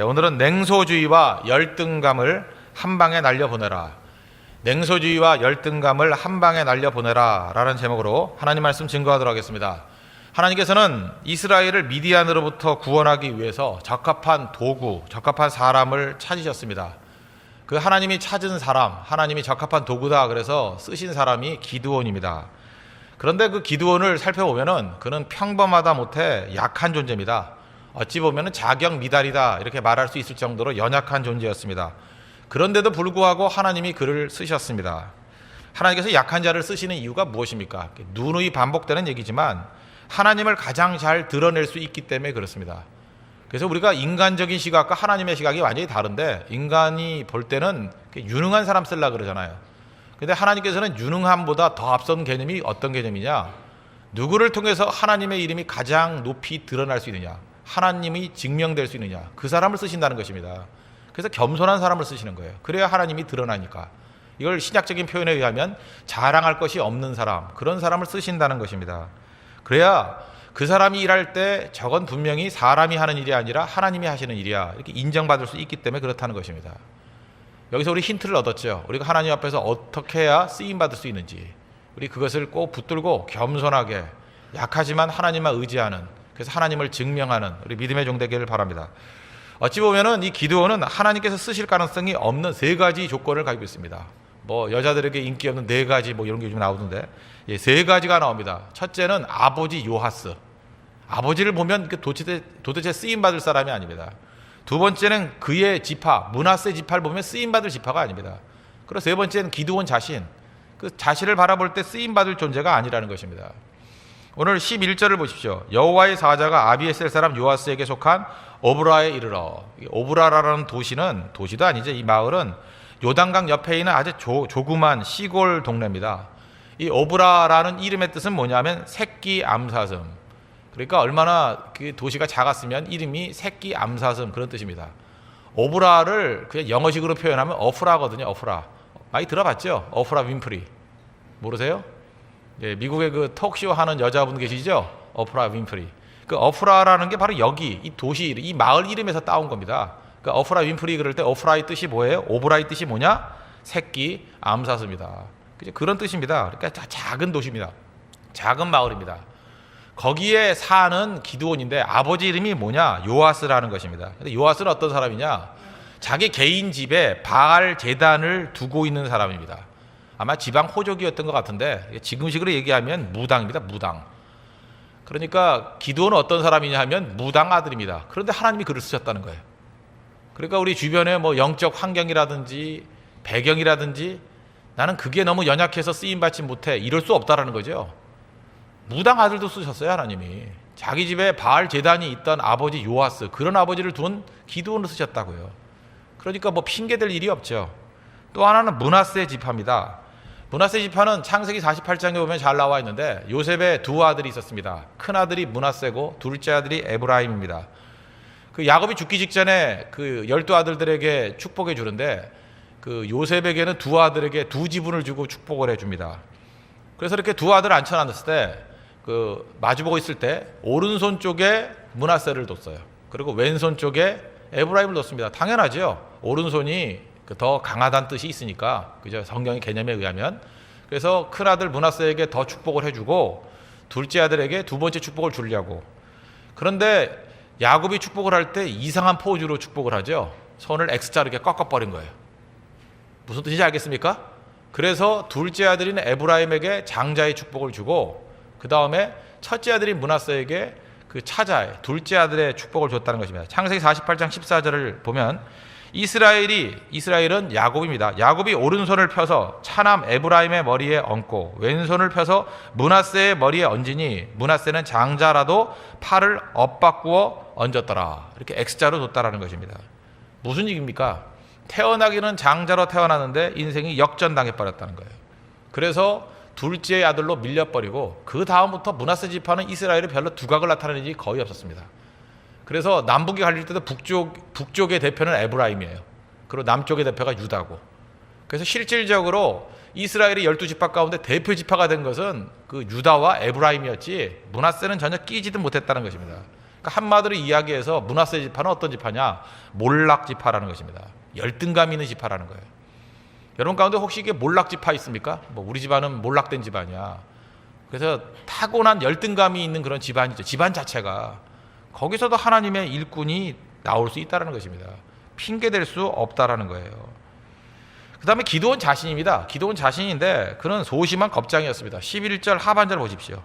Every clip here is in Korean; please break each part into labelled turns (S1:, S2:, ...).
S1: 오늘은 냉소주의와 열등감을 한 방에 날려보내라. 냉소주의와 열등감을 한 방에 날려보내라 라는 제목으로 하나님 말씀 증거하도록 하겠습니다. 하나님께서는 이스라엘을 미디안으로부터 구원하기 위해서 적합한 도구, 적합한 사람을 찾으셨습니다. 그 하나님이 찾은 사람, 하나님이 적합한 도구다 그래서 쓰신 사람이 기드온입니다. 그런데 그 기드온을 살펴보면은 그는 평범하다 못해 약한 존재입니다. 어찌 보면은 자격 미달이다 이렇게 말할 수 있을 정도로 연약한 존재였습니다. 그런데도 불구하고 하나님이 그를 쓰셨습니다. 하나님께서 약한 자를 쓰시는 이유가 무엇입니까? 누누이 반복되는 얘기지만 하나님을 가장 잘 드러낼 수 있기 때문에 그렇습니다. 그래서 우리가 인간적인 시각과 하나님의 시각이 완전히 다른데, 인간이 볼 때는 유능한 사람 쓰려고 그러잖아요. 근데 하나님께서는 유능함보다 더 앞선 개념이 어떤 개념이냐? 누구를 통해서 하나님의 이름이 가장 높이 드러날 수 있느냐, 하나님이 증명될 수 있느냐, 그 사람을 쓰신다는 것입니다. 그래서 겸손한 사람을 쓰시는 거예요. 그래야 하나님이 드러나니까. 이걸 신약적인 표현에 의하면 자랑할 것이 없는 사람, 그런 사람을 쓰신다는 것입니다. 그래야 그 사람이 일할 때 저건 분명히 사람이 하는 일이 아니라 하나님이 하시는 일이야, 이렇게 인정받을 수 있기 때문에 그렇다는 것입니다. 여기서 우리 힌트를 얻었죠. 우리가 하나님 앞에서 어떻게 해야 쓰임받을 수 있는지, 우리 그것을 꼭 붙들고 겸손하게 약하지만 하나님만 의지하는, 그래서 하나님을 증명하는 우리 믿음의 종 되기를 바랍니다. 어찌 보면은 이 기드온은 하나님께서 쓰실 가능성이 없는 세 가지 조건을 가지고 있습니다. 뭐 여자들에게 인기 없는 네 가지 뭐 이런 게 요즘 나오던데, 세 가지가 나옵니다. 첫째는 아버지 요하스, 아버지를 보면 도대체 쓰임받을 사람이 아닙니다. 두 번째는 그의 지파 므낫세 지파를 보면 쓰임받을 지파가 아닙니다. 그리고 세 번째는 기드온 자신, 그 자신을 바라볼 때 쓰임받을 존재가 아니라는 것입니다. 오늘 11절을 보십시오. 여호와의 사자가 아비에셀 사람 요아스에게 속한 오브라에 이르러. 오브라라는 도시는, 도시도 아니죠, 이 마을은 요단강 옆에 있는 아주 조그만 시골 동네입니다. 이 오브라라는 이름의 뜻은 뭐냐면 새끼 암사슴. 그러니까 얼마나 그 도시가 작았으면 이름이 새끼 암사슴, 그런 뜻입니다. 오브라를 그냥 영어식으로 표현하면 어프라거든요. 어프라. 많이 들어봤죠? 어프라 윈프리. 모르세요? 예, 미국의 그 톡쇼 하는 여자분 계시죠? 어프라 윈프리. 그 어프라라는 게 바로 여기 이 도시, 이 마을 이름에서 따온 겁니다. 그 어프라 윈프리 그럴 때 어프라의 뜻이 뭐예요? 오브라의 뜻이 뭐냐? 새끼 암사슴이다. 그런 뜻입니다. 그러니까 작은 도시입니다. 작은 마을입니다. 거기에 사는 기드온인데 아버지 이름이 뭐냐? 요아스라는 것입니다. 근데 요아스는 어떤 사람이냐? 자기 개인 집에 바알 제단을 두고 있는 사람입니다. 아마 지방 호족이었던 것 같은데 지금식으로 얘기하면 무당입니다. 무당. 그러니까 기드온은 어떤 사람이냐 하면 무당 아들입니다. 그런데 하나님이 그를 쓰셨다는 거예요. 그러니까 우리 주변에 뭐 영적 환경이라든지 배경이라든지 나는 그게 너무 연약해서 쓰임받지 못해, 이럴 수 없다라는 거죠. 무당 아들도 쓰셨어요. 하나님이 자기 집에 바알 제단이 있던 아버지 요아스, 그런 아버지를 둔 기드온을 쓰셨다고요. 그러니까 뭐 핑계댈 일이 없죠. 또 하나는 므낫세 지파입니다. 므낫세 지파는 창세기 48장에 보면 잘 나와 있는데 요셉의 두 아들이 있었습니다. 큰 아들이 므낫세고 둘째 아들이 에브라임입니다. 그 야곱이 죽기 직전에 그 12아들들에게 축복해 주는데 그 요셉에게는 두 아들에게 두 지분을 주고 축복을 해 줍니다. 그래서 이렇게 두 아들을 앉혀놨을 때 그 마주보고 있을 때 오른손 쪽에 므낫세를 뒀어요. 그리고 왼손 쪽에 에브라임을 뒀습니다. 당연하죠. 오른손이 더 강하다는 뜻이 있으니까, 그죠? 성경의 개념에 의하면. 그래서 큰 아들 므낫세에게 더 축복을 해주고 둘째 아들에게 두 번째 축복을 주려고. 그런데 야곱이 축복을 할 때 이상한 포즈로 축복을 하죠. 손을 X자로 이렇게 꺾어버린 거예요. 무슨 뜻인지 알겠습니까? 그래서 둘째 아들인 에브라임에게 장자의 축복을 주고 그 다음에 첫째 아들인 므낫세에게 그 차자의 둘째 아들의 축복을 줬다는 것입니다. 창세기 48장 14절을 보면 이스라엘은 야곱입니다. 야곱이 오른손을 펴서 차남 에브라임의 머리에 얹고 왼손을 펴서 므낫세의 머리에 얹으니 므낫세는 장자라도 팔을 엇바꾸어 얹었더라. 이렇게 X자로 뒀다라는 것입니다. 무슨 얘기입니까? 태어나기는 장자로 태어났는데 인생이 역전당해버렸다는 거예요. 그래서 둘째 아들로 밀려버리고 그 다음부터 므낫세 지파는 이스라엘에 별로 두각을 나타내는 일이 거의 없었습니다. 그래서 남북이 갈릴 때도 북쪽의 대표는 에브라임이에요. 그리고 남쪽의 대표가 유다고. 그래서 실질적으로 이스라엘의 12지파 가운데 대표 지파가 된 것은 그 유다와 에브라임이었지 므낫세는 전혀 끼지도 못했다는 것입니다. 그러니까 한마디로 이야기해서 므낫세 지파는 어떤 지파냐? 몰락 지파라는 것입니다. 열등감 있는 지파라는 거예요. 여러분 가운데 혹시 이게 몰락 지파 있습니까? 뭐 우리 집안은 몰락된 집안이야. 그래서 타고난 열등감이 있는 그런 집안이죠. 집안 자체가. 거기서도 하나님의 일꾼이 나올 수 있다는 것입니다. 핑계댈 수 없다라는 거예요. 그 다음에 기드온 자신입니다. 기드온 자신인데 그는 소심한 겁장이었습니다. 11절 하반절 보십시오.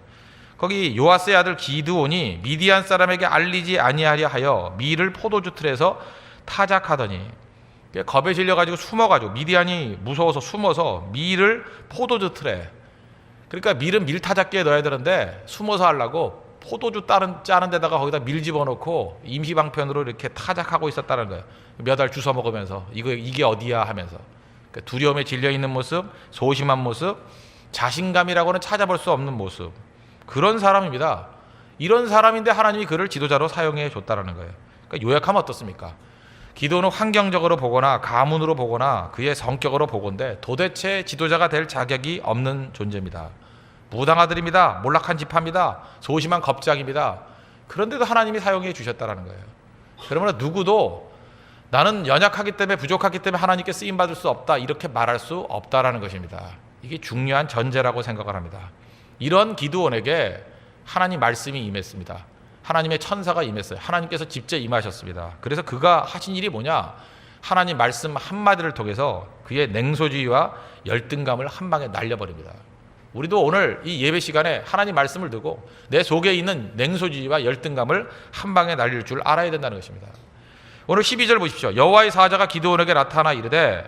S1: 거기 요아스의 아들 기드온이 미디안 사람에게 알리지 아니하려 하여 밀을 포도주 틀에서 타작하더니, 겁에 질려가지고 숨어가지고, 미디안이 무서워서 숨어서 밀을 포도주 틀에, 그러니까 밀은 밀 타작기에 넣어야 되는데 숨어서 하려고 포도주 짜는 데다가 거기다 밀 집어넣고 임시방편으로 이렇게 타작하고 있었다는 거예요. 몇 알 주워 먹으면서 이게 어디야 하면서. 그러니까 두려움에 질려있는 모습, 소심한 모습, 자신감이라고는 찾아볼 수 없는 모습, 그런 사람입니다. 이런 사람인데 하나님이 그를 지도자로 사용해 줬다는 거예요. 그러니까 요약하면 어떻습니까? 기도는 환경적으로 보거나 가문으로 보거나 그의 성격으로 보건대 도대체 지도자가 될 자격이 없는 존재입니다. 무당 아들입니다. 몰락한 지파입니다. 소심한 겁장입니다. 그런데도 하나님이 사용해 주셨다는 거예요. 그러므로 누구도 나는 연약하기 때문에, 부족하기 때문에 하나님께 쓰임받을 수 없다, 이렇게 말할 수 없다라는 것입니다. 이게 중요한 전제라고 생각을 합니다. 이런 기드온에게 하나님 말씀이 임했습니다. 하나님의 천사가 임했어요. 하나님께서 직접 임하셨습니다. 그래서 그가 하신 일이 뭐냐? 하나님 말씀 한마디를 통해서 그의 냉소주의와 열등감을 한 방에 날려버립니다. 우리도 오늘 이 예배 시간에 하나님 말씀을 두고 내 속에 있는 냉소주의와 열등감을 한 방에 날릴 줄 알아야 된다는 것입니다. 오늘 12절 보십시오. 여호와의 사자가 기드온에게 나타나 이르되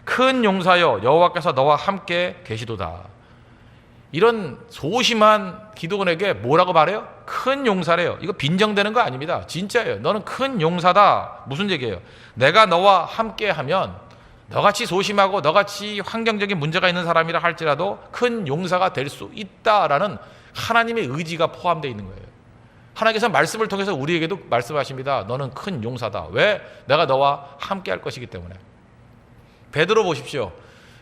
S1: 큰 용사여, 여호와께서 너와 함께 계시도다. 이런 소심한 기드온에게 뭐라고 말해요? 큰 용사래요. 이거 빈정되는 거 아닙니다. 진짜예요. 너는 큰 용사다. 무슨 얘기예요? 내가 너와 함께하면, 너같이 소심하고 너같이 환경적인 문제가 있는 사람이라 할지라도 큰 용사가 될 수 있다라는 하나님의 의지가 포함되어 있는 거예요. 하나님께서 말씀을 통해서 우리에게도 말씀하십니다. 너는 큰 용사다. 왜? 내가 너와 함께 할 것이기 때문에. 베드로 보십시오.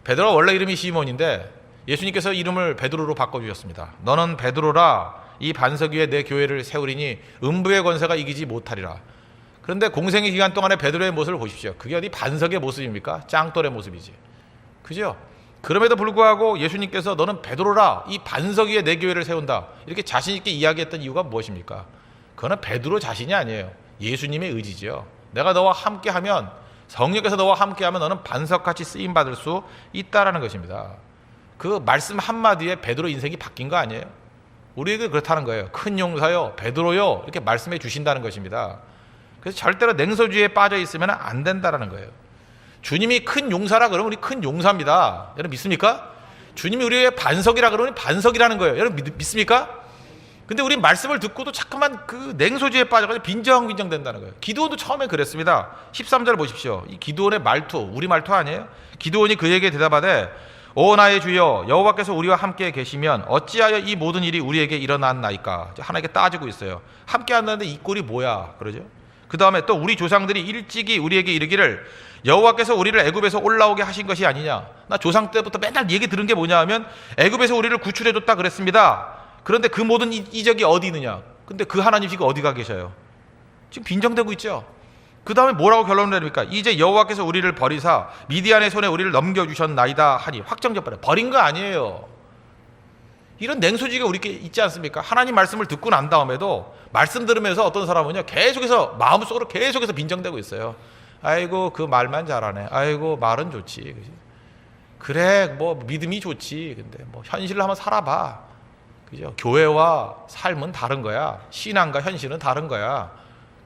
S1: 베드로가 원래 이름이 시몬인데 예수님께서 이름을 베드로로 바꿔주셨습니다. 너는 베드로라, 이 반석 위에 내 교회를 세우리니 음부의 권세가 이기지 못하리라. 그런데 공생의 기간 동안에 베드로의 모습을 보십시오. 그게 어디 반석의 모습입니까? 짱돌의 모습이지. 그죠? 그럼에도 불구하고 예수님께서 너는 베드로라, 이 반석 위에 내 교회를 세운다, 이렇게 자신 있게 이야기했던 이유가 무엇입니까? 그거는 베드로 자신이 아니에요. 예수님의 의지죠. 내가 너와 함께하면, 성령께서 너와 함께하면 너는 반석같이 쓰임받을 수 있다라는 것입니다. 그 말씀 한마디에 베드로 인생이 바뀐 거 아니에요? 우리에게 그렇다는 거예요. 큰 용사요, 베드로요, 이렇게 말씀해 주신다는 것입니다. 그래서 절대로 냉소주의에 빠져 있으면 안 된다는 거예요. 주님이 큰 용사라 그러면 우리 큰 용사입니다. 여러분 믿습니까? 주님이 우리의 반석이라 그러면 반석이라는 거예요. 여러분 믿습니까? 근데 우리 말씀을 듣고도 자꾸만 그 냉소주의에 빠져가지고 빈정빈정 된다는 거예요. 기드온도 처음에 그랬습니다. 13절 보십시오. 이 기드온의 말투, 우리 말투 아니에요? 기드온이 그에게 대답하되 오 나의 주여, 여호와께서 우리와 함께 계시면 어찌하여 이 모든 일이 우리에게 일어났나이까? 하나님께 따지고 있어요. 함께 한다는데 이 꼴이 뭐야? 그러죠. 그 다음에 또 우리 조상들이 일찍이 우리에게 이르기를 여호와께서 우리를 애굽에서 올라오게 하신 것이 아니냐. 나 조상 때부터 맨날 얘기 들은 게 뭐냐 하면 애굽에서 우리를 구출해줬다 그랬습니다. 그런데 그 모든 이적이 어디 있느냐. 근데 그 하나님 지금 어디가 계셔요? 지금 빈정되고 있죠. 그 다음에 뭐라고 결론을 내립니까? 이제 여호와께서 우리를 버리사 미디안의 손에 우리를 넘겨주셨나이다 하니. 확정적으로 버린 거 아니에요. 이런 냉소주의가 우리께 있지 않습니까? 하나님 말씀을 듣고 난 다음에도 말씀 들으면서 어떤 사람은요 계속해서 마음속으로 계속해서 빈정되고 있어요. 아이고 그 말만 잘하네. 아이고 말은 좋지. 그치? 그래 뭐 믿음이 좋지. 근데 뭐 현실을 한번 살아봐. 그죠? 교회와 삶은 다른 거야. 신앙과 현실은 다른 거야.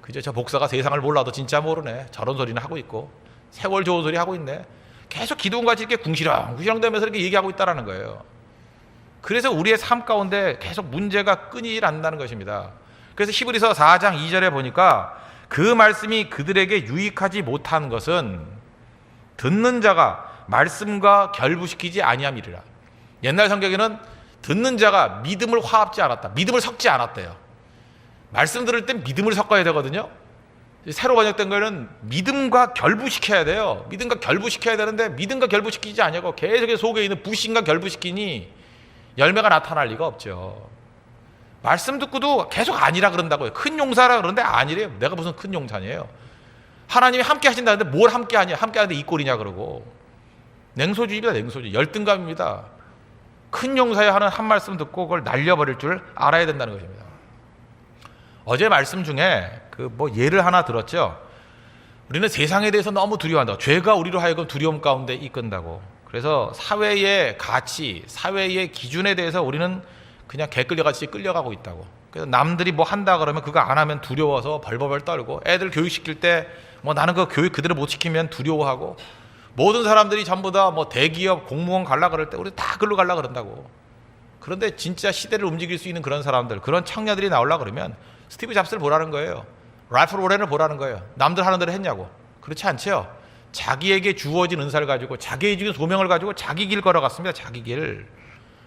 S1: 그죠? 저 목사가 세상을 몰라도 진짜 모르네. 저런 소리는 하고 있고 세월 좋은 소리 하고 있네. 계속 기도원같이 이렇게 궁시렁대면서 이렇게 얘기하고 있다라는 거예요. 그래서 우리의 삶 가운데 계속 문제가 끊이질 않는다는 것입니다. 그래서 히브리서 4장 2절에 보니까 그 말씀이 그들에게 유익하지 못한 것은 듣는 자가 말씀과 결부시키지 아니함이리라. 옛날 성경에는 듣는 자가 믿음을 화합지 않았다, 믿음을 섞지 않았대요. 말씀 들을 땐 믿음을 섞어야 되거든요. 새로 번역된 거는 믿음과 결부시켜야 돼요. 믿음과 결부시켜야 되는데 믿음과 결부시키지 않냐고 계속해서 속에 있는 불신과 결부시키니 열매가 나타날 리가 없죠. 말씀 듣고도 계속 아니라 그런다고요. 큰 용사라 그러는데 아니래요. 내가 무슨 큰 용사니에요. 하나님이 함께 하신다는데 뭘 함께 하냐? 함께 하는데 이 꼴이냐 그러고. 냉소주의입니다. 냉소주의. 열등감입니다. 큰 용사야 하는 한 말씀 듣고 그걸 날려버릴 줄 알아야 된다는 것입니다. 어제 말씀 중에 예를 하나 들었죠. 우리는 세상에 대해서 너무 두려워한다고. 죄가 우리로 하여금 두려움 가운데 이끈다고. 그래서 사회의 가치, 사회의 기준에 대해서 우리는 그냥 개 끌려같이 끌려가고 있다고. 그래서 남들이 뭐 한다 그러면 그거 안 하면 두려워서 벌벌벌 떨고, 애들 교육시킬 때 나는 그 교육 그대로 못 시키면 두려워하고, 모든 사람들이 전부 다 대기업 공무원 갈라 그럴 때 우리 다 글로 갈라 그런다고. 그런데 진짜 시대를 움직일 수 있는 그런 사람들, 그런 청년들이 나오려 그러면 스티브 잡스를 보라는 거예요. 랄프 로렌을 보라는 거예요. 남들 하는 대로 했냐고. 그렇지 않죠. 자기에게 주어진 은사를 가지고, 자기에게 주어진 소명을 가지고 자기 길 걸어갔습니다. 자기 길.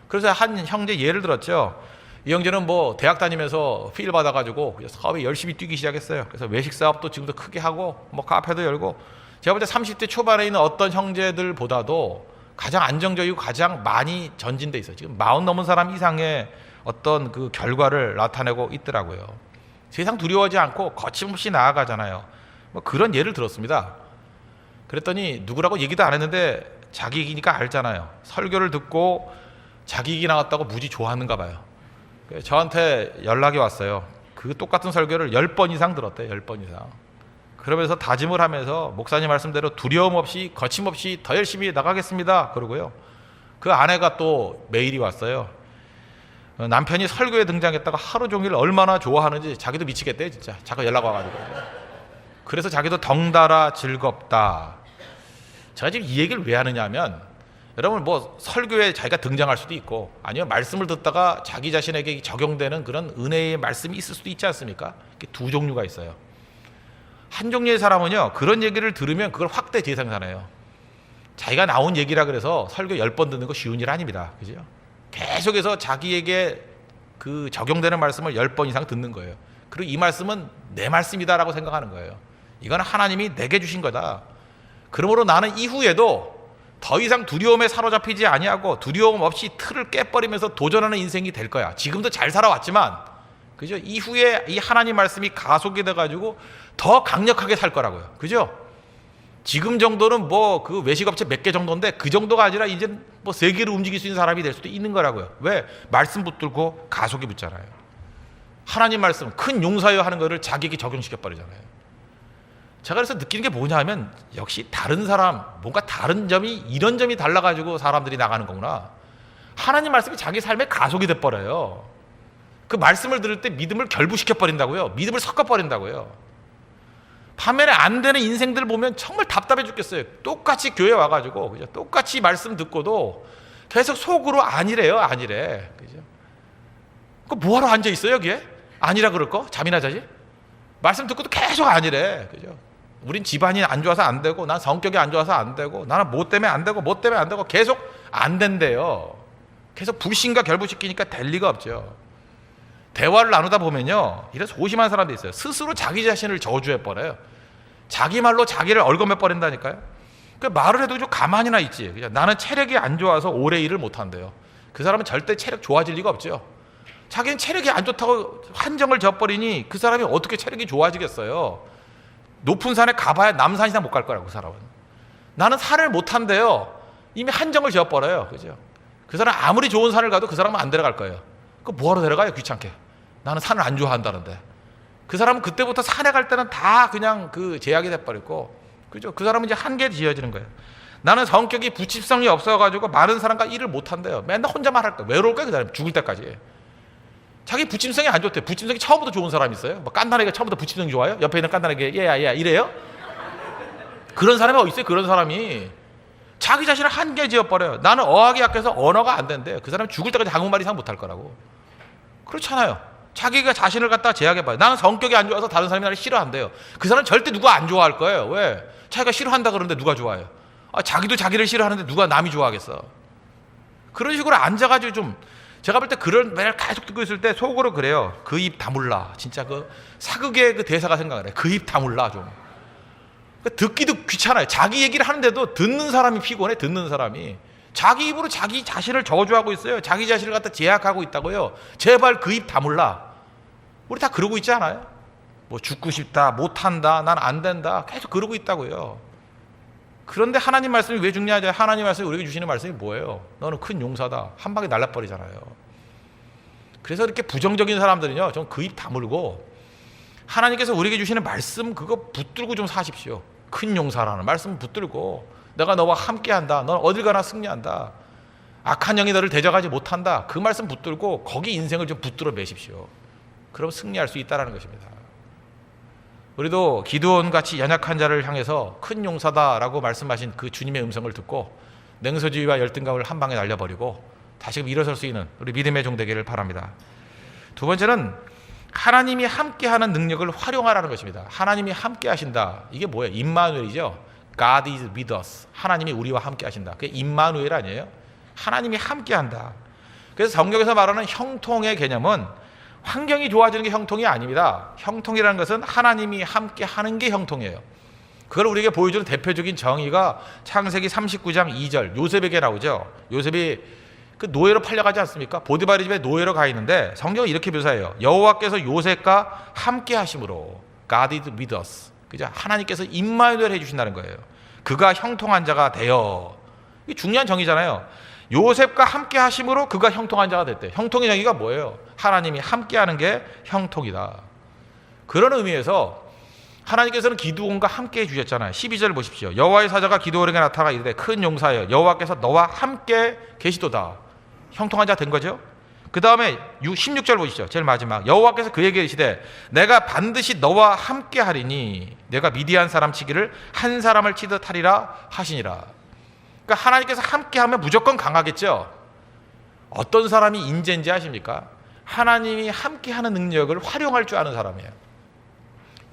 S1: 그래서 한 형제 예를 들었죠. 이 형제는 대학 다니면서 필 받아가지고 사업에 열심히 뛰기 시작했어요. 그래서 외식 사업도 지금도 크게 하고 카페도 열고. 제가 볼 때 30대 초반에 있는 어떤 형제들보다도 가장 안정적이고 가장 많이 전진돼 있어요. 지금 40 넘은 사람 이상의 어떤 그 결과를 나타내고 있더라고요. 세상 두려워하지 않고 거침없이 나아가잖아요. 그런 예를 들었습니다. 그랬더니 누구라고 얘기도 안 했는데 자기 얘기니까 알잖아요. 설교를 듣고 자기 얘기 나왔다고 무지 좋아하는가 봐요. 저한테 연락이 왔어요. 그 똑같은 설교를 10번 이상 들었대요. 10번 이상. 그러면서 다짐을 하면서 목사님 말씀대로 두려움 없이 거침없이 더 열심히 나가겠습니다. 그러고요. 그 아내가 또 메일이 왔어요. 남편이 설교에 등장했다가 하루 종일 얼마나 좋아하는지 자기도 미치겠대요. 진짜 자꾸 연락 와가지고. 그래서 자기도 덩달아 즐겁다. 제가 지금 이 얘기를 왜 하느냐 하면, 여러분 설교에 자기가 등장할 수도 있고, 아니면 말씀을 듣다가 자기 자신에게 적용되는 그런 은혜의 말씀이 있을 수도 있지 않습니까? 두 종류가 있어요. 한 종류의 사람은요, 그런 얘기를 들으면 그걸 확대 재생산해요. 자기가 나온 얘기라 그래서 설교 10번 듣는 거 쉬운 일 아닙니다. 그죠? 계속해서 자기에게 그 적용되는 말씀을 10번 이상 듣는 거예요. 그리고 이 말씀은 내 말씀이다라고 생각하는 거예요. 이건 하나님이 내게 주신 거다. 그러므로 나는 이후에도 더 이상 두려움에 사로잡히지 아니하고 두려움 없이 틀을 깨버리면서 도전하는 인생이 될 거야. 지금도 잘 살아왔지만, 그죠? 이후에 이 하나님 말씀이 가속이 돼가지고 더 강력하게 살 거라고요. 그죠? 지금 정도는 그 외식업체 몇 개 정도인데 그 정도가 아니라 이제 세계를 움직일 수 있는 사람이 될 수도 있는 거라고요. 왜? 말씀 붙들고 가속이 붙잖아요. 하나님 말씀, 큰 용사여 하는 거를 자기에게 적용시켜버리잖아요. 제가 그래서 느끼는 게 뭐냐 하면, 역시 다른 사람, 뭔가 다른 점이, 이런 점이 달라가지고 사람들이 나가는 거구나. 하나님 말씀이 자기 삶에 가속이 돼버려요. 그 말씀을 들을 때 믿음을 결부시켜버린다고요. 믿음을 섞어버린다고요. 반면에 안 되는 인생들 보면 정말 답답해 죽겠어요. 똑같이 교회 와가지고, 그죠? 똑같이 말씀 듣고도 계속 속으로 아니래요. 아니래. 그죠? 뭐하러 앉아있어요, 여기에? 아니라 그럴 거? 잠이나 자지? 말씀 듣고도 계속 아니래. 그죠? 우린 집안이 안 좋아서 안 되고, 난 성격이 안 좋아서 안 되고, 나는 뭐 때문에 안 되고, 뭐 때문에 안 되고, 계속 안 된대요. 계속 불신과 결부시키니까 될 리가 없죠. 대화를 나누다 보면요, 이런 소심한 사람도 있어요. 스스로 자기 자신을 저주해버려요. 자기 말로 자기를 얽어매버린다니까요. 그 말을 해도 좀 가만히나 있지. 그죠? 나는 체력이 안 좋아서 오래 일을 못한대요. 그 사람은 절대 체력 좋아질 리가 없죠. 자기는 체력이 안 좋다고 한정을 져버리니 그 사람이 어떻게 체력이 좋아지겠어요. 높은 산에 가봐야 남산 이상 못 갈 거라고. 그 사람은. 나는 산을 못 탄대요. 이미 한정을 지어버려요. 그죠? 그 사람 아무리 좋은 산을 가도 그 사람은 안 데려갈 거예요. 그 뭐하러 데려가요? 귀찮게. 나는 산을 안 좋아한다는데. 그 사람은 그때부터 산에 갈 때는 다 그냥 그 제약이 돼버리고, 그죠? 그 사람은 이제 한계에 지어지는 거예요. 나는 성격이 부집성이 없어가지고 많은 사람과 일을 못 한대요. 맨날 혼자만 할 거야. 외로울 거야, 그 사람. 죽을 때까지. 자기 부침성이 안 좋대. 부침성이 처음부터 좋은 사람 있어요? 깐난애가 처음부터 부침성이 좋아요? 옆에 있는 깐난애게 얘야 이래요? 그런 사람이 어디 있어요? 그런 사람이 자기 자신을 한계에 지어버려요. 나는 어학이 약해서 언어가 안 된대요. 그 사람은 죽을 때까지 한국말 이상 못 할 거라고. 그렇잖아요. 자기가 자신을 갖다 제약해봐요. 나는 성격이 안 좋아서 다른 사람이 나를 싫어한대요. 그 사람은 절대 누가 안 좋아할 거예요. 왜? 자기가 싫어한다 그러는데 누가 좋아해요? 자기도 자기를 싫어하는데 누가 남이 좋아하겠어? 그런 식으로 앉아가지고 좀, 제가 볼 때 그런 매일 계속 듣고 있을 때 속으로 그래요. 그 입 다물라. 진짜 그 사극의 그 대사가 생각나요. 그 입 다물라 좀. 듣기도 귀찮아요. 자기 얘기를 하는데도 듣는 사람이 피곤해. 듣는 사람이. 자기 입으로 자기 자신을 저주하고 있어요. 자기 자신을 갖다 제약하고 있다고요. 제발 그 입 다물라. 우리 다 그러고 있지 않아요? 뭐 죽고 싶다, 못한다, 난 안 된다, 계속 그러고 있다고요. 그런데 하나님 말씀이 왜 중요하죠? 하나님 말씀이 우리에게 주시는 말씀이 뭐예요? 너는 큰 용사다. 한 방에 날라버리잖아요. 그래서 이렇게 부정적인 사람들은요, 좀 그 입 다물고 하나님께서 우리에게 주시는 말씀 그거 붙들고 좀 사십시오. 큰 용사라는 말씀 붙들고 내가 너와 함께한다. 넌 어딜 가나 승리한다. 악한 영이 너를 대적하지 못한다. 그 말씀 붙들고 거기 인생을 좀 붙들어 매십시오. 그럼 승리할 수 있다는 것입니다. 우리도 기드온같이 연약한 자를 향해서 큰 용사다라고 말씀하신 그 주님의 음성을 듣고 냉소주의와 열등감을 한 방에 날려버리고 다시금 일어설 수 있는 우리 믿음의 종 되기를 바랍니다. 두 번째는 하나님이 함께하는 능력을 활용하라는 것입니다. 하나님이 함께하신다. 이게 뭐예요? 임마누엘이죠. God is with us. 하나님이 우리와 함께하신다. 그게 임마누엘 아니에요? 하나님이 함께한다. 그래서 성경에서 말하는 형통의 개념은 환경이 좋아지는 게 형통이 아닙니다. 형통이라는 것은 하나님이 함께하는 게 형통이에요. 그걸 우리에게 보여주는 대표적인 정의가 창세기 39장 2절 요셉에게 나오죠. 요셉이 그 노예로 팔려가지 않습니까? 보디바리 집에 노예로 가 있는데 성경은 이렇게 묘사해요. 여호와께서 요셉과 함께 하심으로 God is with us. 그죠? 하나님께서 임마누엘 해주신다는 거예요. 그가 형통한 자가 되어. 이게 중요한 정의잖아요. 요셉과 함께 하심으로 그가 형통한 자가 됐대. 형통의 정의가 뭐예요? 하나님이 함께하는 게 형통이다. 그런 의미에서 하나님께서는 기드온과 함께 해주셨잖아요. 12절 보십시오. 여호와의 사자가 기드온에게 나타나 이르되 큰 용사여 여호와께서 너와 함께 계시도다. 형통한 자 된 거죠. 그 다음에 16절 보시죠. 제일 마지막. 여호와께서 그에게 이르시되 내가 반드시 너와 함께 하리니 내가 미디안 사람 치기를 한 사람을 치듯 하리라 하시니라. 그러니까 하나님께서 함께하면 무조건 강하겠죠. 어떤 사람이 인재인지 아십니까? 하나님이 함께하는 능력을 활용할 줄 아는 사람이에요.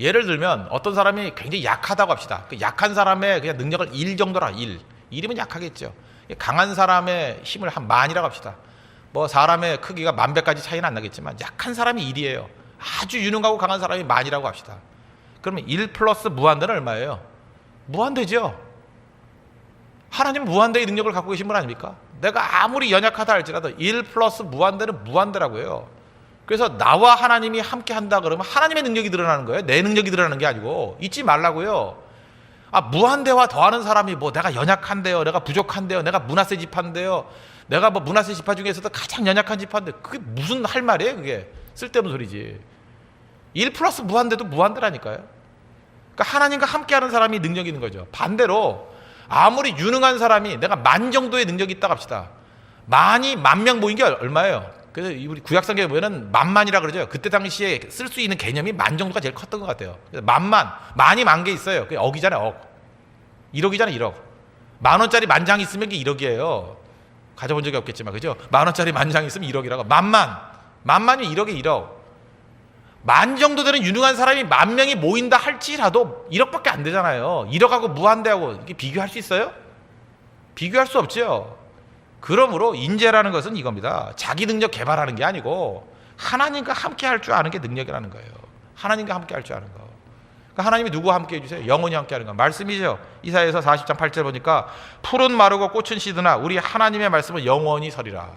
S1: 예를 들면 어떤 사람이 굉장히 약하다고 합시다. 그 약한 사람의 그냥 능력을 1 정도라. 1이면 약하겠죠. 강한 사람의 힘을 한 만이라고 합시다. 뭐 사람의 크기가 10,000배까지 차이는 안 나겠지만 약한 사람이 1이에요. 아주 유능하고 강한 사람이 만이라고 합시다. 그러면 1 플러스 무한대는 얼마예요? 무한대죠. 하나님은 무한대의 능력을 갖고 계신 분 아닙니까? 내가 아무리 연약하다 할지라도 1 플러스 무한대는 무한대라고요. 그래서 나와 하나님이 함께 한다 그러면 하나님의 능력이 드러나는 거예요. 내 능력이 드러나는 게 아니고. 잊지 말라고요. 무한대와 더하는 사람이 뭐 내가 연약한데요, 내가 부족한데요, 내가 문하세 지파인데요, 내가 뭐 문하세 지파 중에서도 가장 연약한 지파인데 그게 무슨 할 말이에요? 그게 쓸데없는 소리지. 1 플러스 무한대도 무한대라니까요. 그러니까 하나님과 함께하는 사람이 능력이 있는 거죠. 반대로 아무리 유능한 사람이 내가 10,000 정도의 능력이 있다고 합시다. 만이 10,000명 모인 게 얼마예요? 그래서 우리 구약성경에 보면은 만만이라 그러죠. 그때 당시에 쓸 수 있는 개념이 10,000 정도가 제일 컸던 것 같아요. 그래서 만이 10,000개 있어요. 그게 억이잖아요. 억. 1억이잖아요. 1억. 10,000원짜리 10,000장 있으면 그게 1억이에요. 가져본 적이 없겠지만 그죠? 10,000원짜리 10,000장 있으면 1억이라고. 만만이 1억에 1억. 10,000 정도 되는 유능한 사람이 10,000명이 모인다 할지라도 1억밖에 안 되잖아요. 1억하고 무한대하고 이게 비교할 수 있어요? 비교할 수 없죠. 그러므로 인재라는 것은 이겁니다. 자기 능력 개발하는 게 아니고 하나님과 함께 할 줄 아는 게 능력이라는 거예요. 하나님과 함께 할 줄 아는 거. 그러니까 하나님이 누구와 함께 해주세요? 영원히 함께 하는 거. 말씀이죠. 이사야서 40장 8절 보니까 푸른 마르고 꽃은 시드나 우리 하나님의 말씀은 영원히 서리라.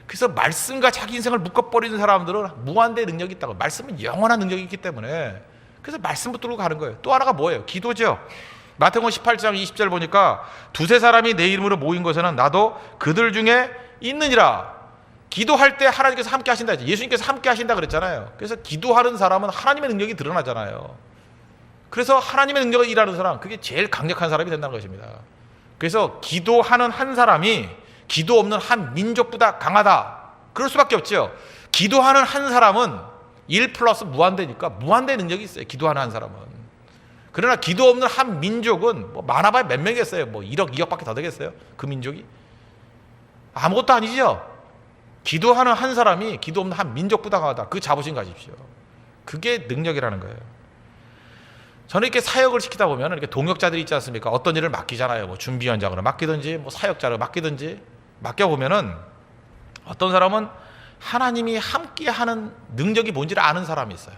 S1: 그래서 말씀과 자기 인생을 묶어버리는 사람들은 무한대의 능력이 있다고. 말씀은 영원한 능력이 있기 때문에 그래서 말씀 붙들고 가는 거예요. 또 하나가 뭐예요? 기도죠. 마태복음 18장 20절 보니까 두세 사람이 내 이름으로 모인 곳에는 나도 그들 중에 있느니라. 기도할 때 하나님께서 함께 하신다. 예수님께서 함께 하신다 그랬잖아요. 그래서 기도하는 사람은 하나님의 능력이 드러나잖아요. 그래서 하나님의 능력을 일하는 사람, 그게 제일 강력한 사람이 된다는 것입니다. 그래서 기도하는 한 사람이 기도 없는 한 민족보다 강하다. 그럴 수밖에 없죠. 기도하는 한 사람은 1 플러스 무한대니까 무한대의 능력이 있어요. 기도하는 한 사람은. 그러나 기도 없는 한 민족은 뭐 많아봐야 몇 명이겠어요. 뭐 1억, 2억밖에 더 되겠어요? 그 민족이? 아무것도 아니죠. 기도하는 한 사람이 기도 없는 한 민족보다 강하다. 그 자부심 가십시오. 그게 능력이라는 거예요. 저는 이렇게 사역을 시키다 보면 이렇게 동역자들이 있지 않습니까? 어떤 일을 맡기잖아요. 뭐 준비위원장으로 맡기든지, 뭐 사역자로 맡기든지 맡겨보면은 어떤 사람은 하나님이 함께하는 능력이 뭔지를 아는 사람이 있어요.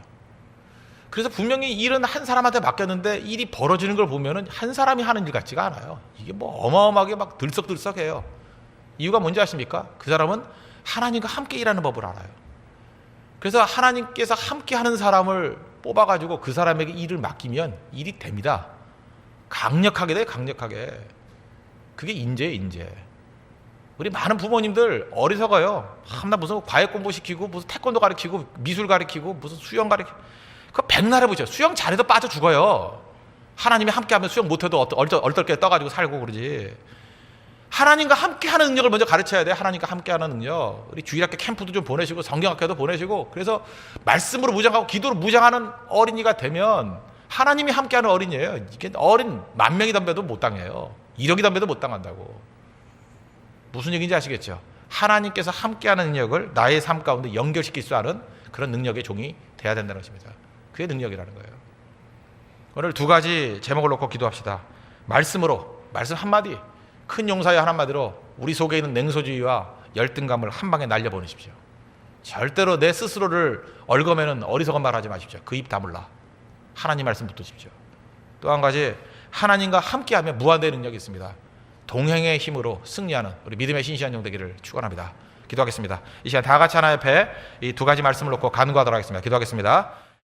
S1: 그래서 분명히 일은 한 사람한테 맡겼는데 일이 벌어지는 걸 보면은 한 사람이 하는 일 같지가 않아요. 이게 뭐 어마어마하게 막 들썩들썩해요. 이유가 뭔지 아십니까? 그 사람은 하나님과 함께 일하는 법을 알아요. 그래서 하나님께서 함께 하는 사람을 뽑아가지고 그 사람에게 일을 맡기면 일이 됩니다. 강력하게 돼요, 강력하게. 그게 인재예요, 인재. 우리 많은 부모님들 어리석어요. 나 무슨 과외 공부시키고 무슨 태권도 가르치고 미술 가르치고 무슨 수영 가르치고 그거 백날 해보죠. 수영 잘해도 빠져 죽어요. 하나님이 함께하면 수영 못해도 얼떨결에 떠가지고 살고 그러지. 하나님과 함께하는 능력을 먼저 가르쳐야 돼. 하나님과 함께하는 능력. 우리 주일학교 캠프도 좀 보내시고 성경학교도 보내시고 그래서 말씀으로 무장하고 기도로 무장하는 어린이가 되면 하나님이 함께하는 어린이에요. 이게 어린 10,000명이 덤벼도 못 당해요. 1억이 덤벼도 못 당한다고. 무슨 얘기인지 아시겠죠? 하나님께서 함께하는 능력을 나의 삶 가운데 연결시킬 수 있는 그런 능력의 종이 돼야 된다는 것입니다. 그게 능력이라는 거예요. 오늘 두 가지 제목을 놓고 기도합시다. 말씀으로, 말씀 한마디, 큰 용사의 한마디로 우리 속에 있는 냉소주의와 열등감을 한 방에 날려보내십시오. 절대로 내 스스로를 얽어매는 어리석은 말 하지 마십시오. 그 입 다물라. 하나님 말씀 붙드십시오. 또 한 가지, 하나님과 함께하면 무한대의 능력이 있습니다. 동행의 힘으로 승리하는 우리 믿음의 신실한 종 되기를 축원합니다. 기도하겠습니다. 이 시간 다 같이 하나님 앞에 이 두 가지 말씀을 놓고 간구하도록 하겠습니다. 기도하겠습니다.